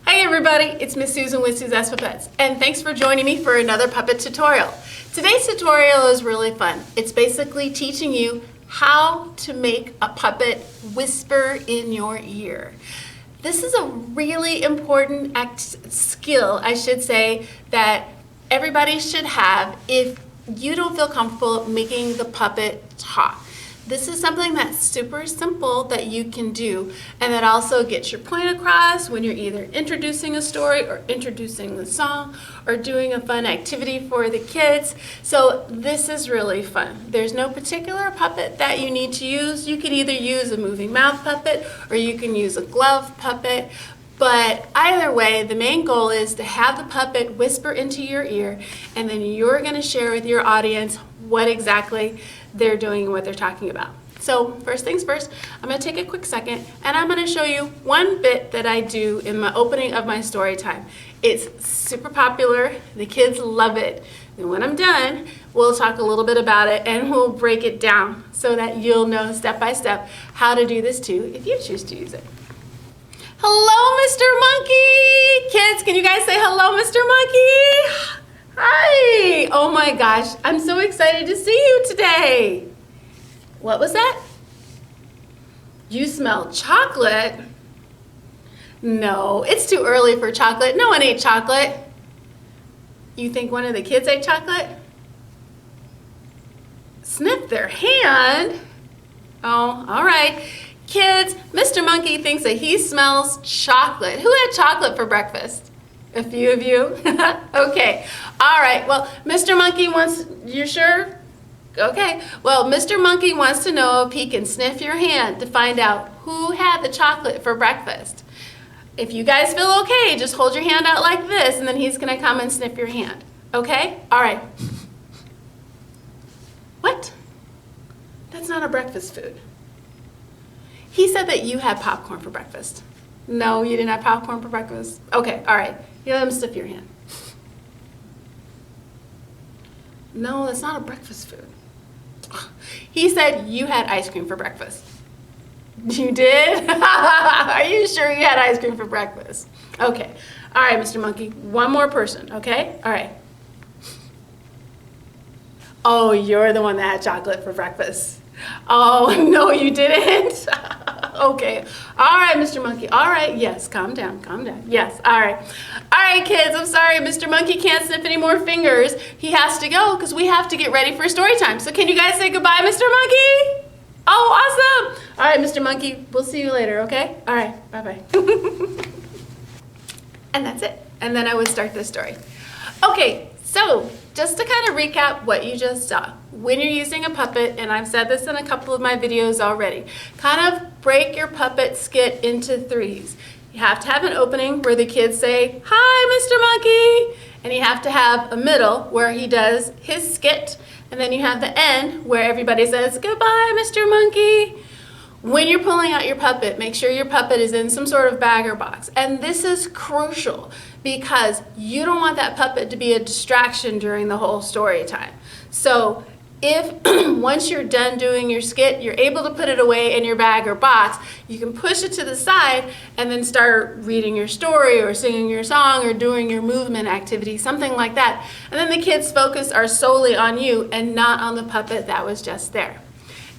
Hi everybody, it's Miss Susan with Suzette's Puppets, and thanks for joining me for another puppet tutorial. Today's tutorial is really fun. It's basically teaching you how to make a puppet whisper in your ear. This is a really important skill, I should say, that everybody should have if you don't feel comfortable making the puppet talk. This is something that's super simple that you can do, and that also gets your point across when you're either introducing a story or introducing the song or doing a fun activity for the kids. So this is really fun. There's no particular puppet that you need to use. You could either use a moving mouth puppet or you can use a glove puppet. But either way, the main goal is to have the puppet whisper into your ear, and then you're going to share with your audience what exactly they're doing and what they're talking about. So first things first, I'm going to take a quick second and I'm going to show you one bit that I do in my opening of my story time. It's super popular. The kids love it. And when I'm done, we'll talk a little bit about it and we'll break it down so that you'll know step by step how to do this too if you choose to use it. Hello, Mr. Monkey! Kids, can you guys say hello, Mr. Monkey? Hi! Oh my gosh, I'm so excited to see you today. What was that? You smell chocolate? No, it's too early for chocolate. No one ate chocolate. You think one of the kids ate chocolate? Sniff their hand? Oh, all right. Kids, Mr. Monkey thinks that he smells chocolate. Who had chocolate for breakfast? A few of you? Okay. All right. Well, Mr. Monkey wants, you sure? Okay. Well, Mr. Monkey wants to know if he can sniff your hand to find out who had the chocolate for breakfast. If you guys feel okay, just hold your hand out like this and then he's going to come and sniff your hand. Okay? All right. What? That's not a breakfast food. He said that you had popcorn for breakfast. No, you didn't have popcorn for breakfast? Okay, all right. You let him sniff your hand. No, that's not a breakfast food. He said you had ice cream for breakfast. You did? Are you sure you had ice cream for breakfast? Okay. All right, Mr. Monkey. One more person, okay? All right. Oh, you're the one that had chocolate for breakfast. Oh, no, you didn't? Okay. All right, Mr. Monkey. All right. Yes, calm down. Calm down. Yes. All right. All right, kids. I'm sorry. Mr. Monkey can't sniff any more fingers. He has to go because we have to get ready for story time. So can you guys say goodbye, Mr. Monkey? Oh, awesome. All right, Mr. Monkey. We'll see you later, okay? All right. Bye-bye. And that's it. And then I would start the story. Okay, so just to kind of recap what you just saw. When you're using a puppet, and I've said this in a couple of my videos already, kind of break your puppet skit into threes. You have to have an opening where the kids say, "Hi, Mr. Monkey," and you have to have a middle where he does his skit, and then you have the end where everybody says, "Goodbye, Mr. Monkey." When you're pulling out your puppet, make sure your puppet is in some sort of bag or box. And this is crucial because you don't want that puppet to be a distraction during the whole story time. So if once you're done doing your skit, you're able to put it away in your bag or box, you can push it to the side and then start reading your story or singing your song or doing your movement activity, something like that. And then the kids' focus are solely on you and not on the puppet that was just there.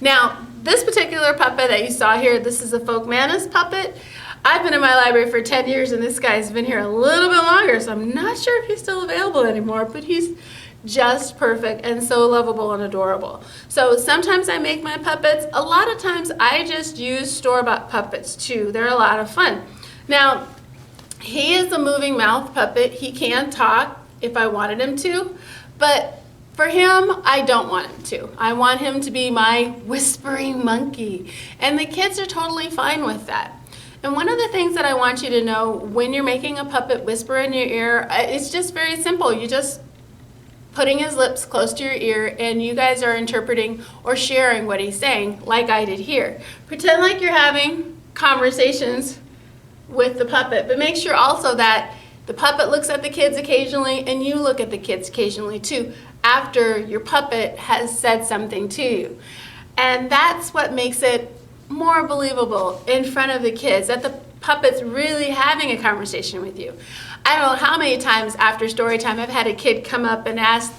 Now, this particular puppet that you saw here, this is a Folkmanis puppet. I've been in my library for 10 years and this guy's been here a little bit longer, so I'm not sure if he's still available anymore, but he's just perfect and so lovable and adorable. So sometimes I make my puppets. A lot of times I just use store-bought puppets too. They're a lot of fun. Now, he is a moving mouth puppet. He can talk if I wanted him to, but for him, I don't want him to. I want him to be my whispering monkey. And the kids are totally fine with that. And one of the things that I want you to know when you're making a puppet whisper in your ear, it's just very simple. You just putting his lips close to your ear and you guys are interpreting or sharing what he's saying like I did here. Pretend like you're having conversations with the puppet, but make sure also that the puppet looks at the kids occasionally and you look at the kids occasionally too after your puppet has said something to you. And that's what makes it more believable in front of the kids, that the puppets really having a conversation with you. I don't know how many times after story time I've had a kid come up and ask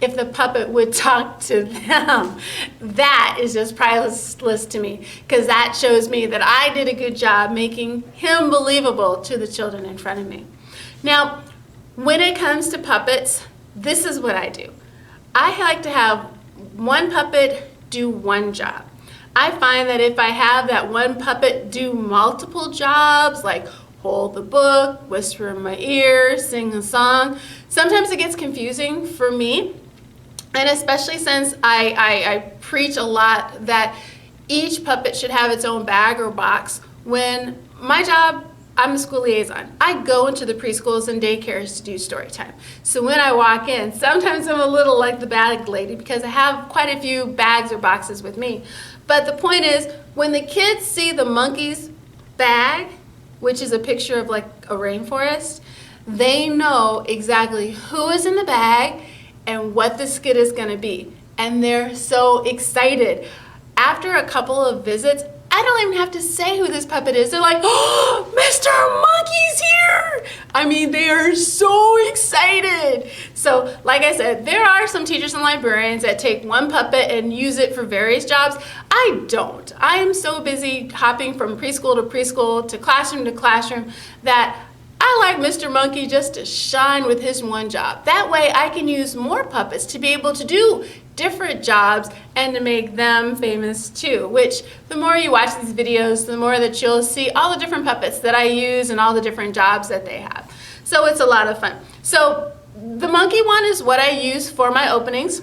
if the puppet would talk to them. That is just priceless to me, because that shows me that I did a good job making him believable to the children in front of me. Now, when it comes to puppets, this is what I do. I like to have one puppet do one job. I find that if I have that one puppet do multiple jobs, like hold the book, whisper in my ear, sing a song, sometimes it gets confusing for me. And especially since I preach a lot that each puppet should have its own bag or box, when my job, I'm a school liaison. I go into the preschools and daycares to do story time. So when I walk in, sometimes I'm a little like the bag lady because I have quite a few bags or boxes with me. But the point is, when the kids see the monkey's bag, which is a picture of like a rainforest, they know exactly who is in the bag and what the skit is going to be. And they're so excited. After a couple of visits, I don't even have to say who this puppet is. They're like, oh, Mr. Monkey's here. I mean, they are so excited. So, like I said, there are some teachers and librarians that take one puppet and use it for various jobs. I don't. I am so busy hopping from preschool to classroom that I like Mr. Monkey just to shine with his one job. That way I can use more puppets to be able to do different jobs and to make them famous too, which the more you watch these videos, the more that you'll see all the different puppets that I use and all the different jobs that they have. So it's a lot of fun. So the monkey one is what I use for my openings.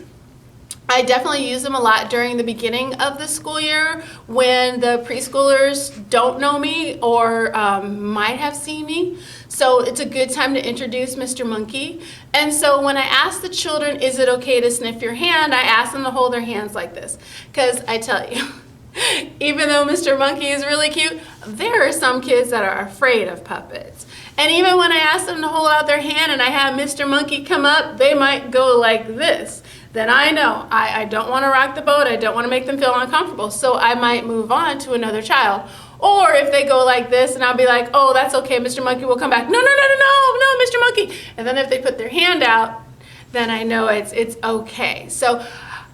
I definitely use them a lot during the beginning of the school year when the preschoolers don't know me or might have seen me. So it's a good time to introduce Mr. Monkey. And so when I ask the children, is it okay to sniff your hand, I ask them to hold their hands like this. Because I tell you, even though Mr. Monkey is really cute, there are some kids that are afraid of puppets. And even when I ask them to hold out their hand and I have Mr. Monkey come up, they might go like this. Then I know I don't want to rock the boat. I don't want to make them feel uncomfortable. So I might move on to another child. Or if they go like this and I'll be like, oh, that's okay, Mr. Monkey will come back. No, Mr. Monkey. And then if they put their hand out, then I know it's okay. So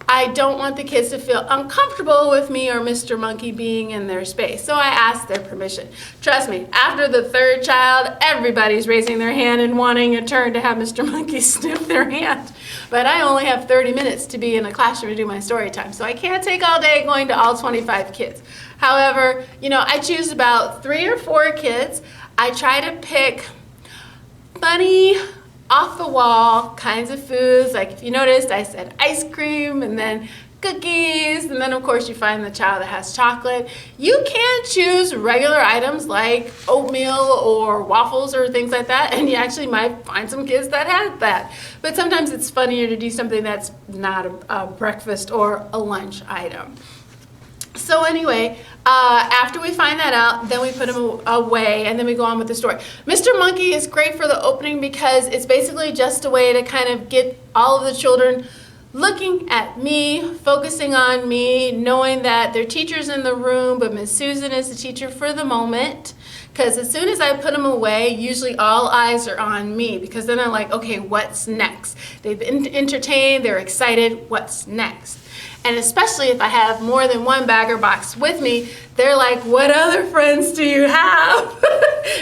I don't want the kids to feel uncomfortable with me or Mr. Monkey being in their space. So I ask their permission. Trust me, after the third child, everybody's raising their hand and wanting a turn to have Mr. Monkey sniff their hand. But I only have 30 minutes to be in a classroom to do my story time, so I can't take all day going to all 25 kids. However, I choose about 3 or 4 kids. I try to pick funny, off the wall kinds of foods. Like if you noticed, I said ice cream and then cookies, and then of course you find the child that has chocolate. You can choose regular items like oatmeal or waffles or things like that, and you actually might find some kids that have that. But sometimes it's funnier to do something that's not a breakfast or a lunch item. So anyway, after we find that out, then we put him away and then we go on with the story. Mr. Monkey is great for the opening because it's basically just a way to kind of get all of the children looking at me, focusing on me, knowing that their teacher's in the room, but Miss Susan is the teacher for the moment. Because as soon as I put them away, usually all eyes are on me, because then they're like, okay, what's next? They've been entertained, they're excited, what's next? And especially if I have more than one bag or box with me, they're like, what other friends do you have?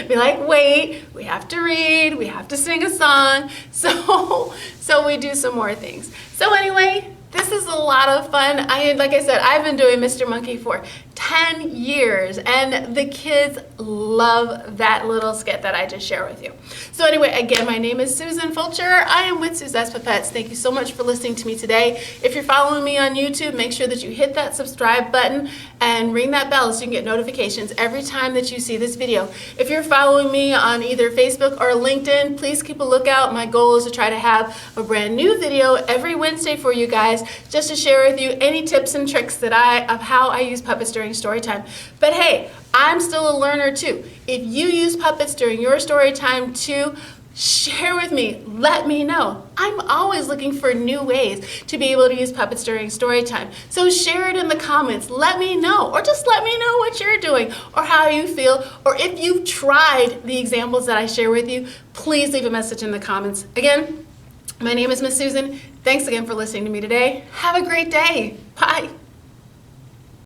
Be like, wait, we have to read, we have to sing a song. So we do some more things. So anyway, this is a lot of fun. Like I said, I've been doing Mr. Monkey for 10 years, and the kids love that little skit that I just shared with you. So anyway, again, my name is Susan Fulcher. I am with Suzette's Pupettes. Thank you so much for listening to me today. If you're following me on YouTube, make sure that you hit that subscribe button and ring that bell so you can get notifications every time that you see this video. If you're following me on either Facebook or LinkedIn, please keep a lookout. My goal is to try to have a brand new video every Wednesday for you guys, just to share with you any tips and tricks that of how I use puppets during story time. But hey, I'm still a learner too. If you use puppets during your story time too, share with me, let me know. I'm always looking for new ways to be able to use puppets during story time. So share it in the comments, let me know, or just let me know what you're doing or how you feel, or if you've tried the examples that I share with you, please leave a message in the comments. Again, my name is Miss Susan. Thanks again for listening to me today. Have a great day. Bye.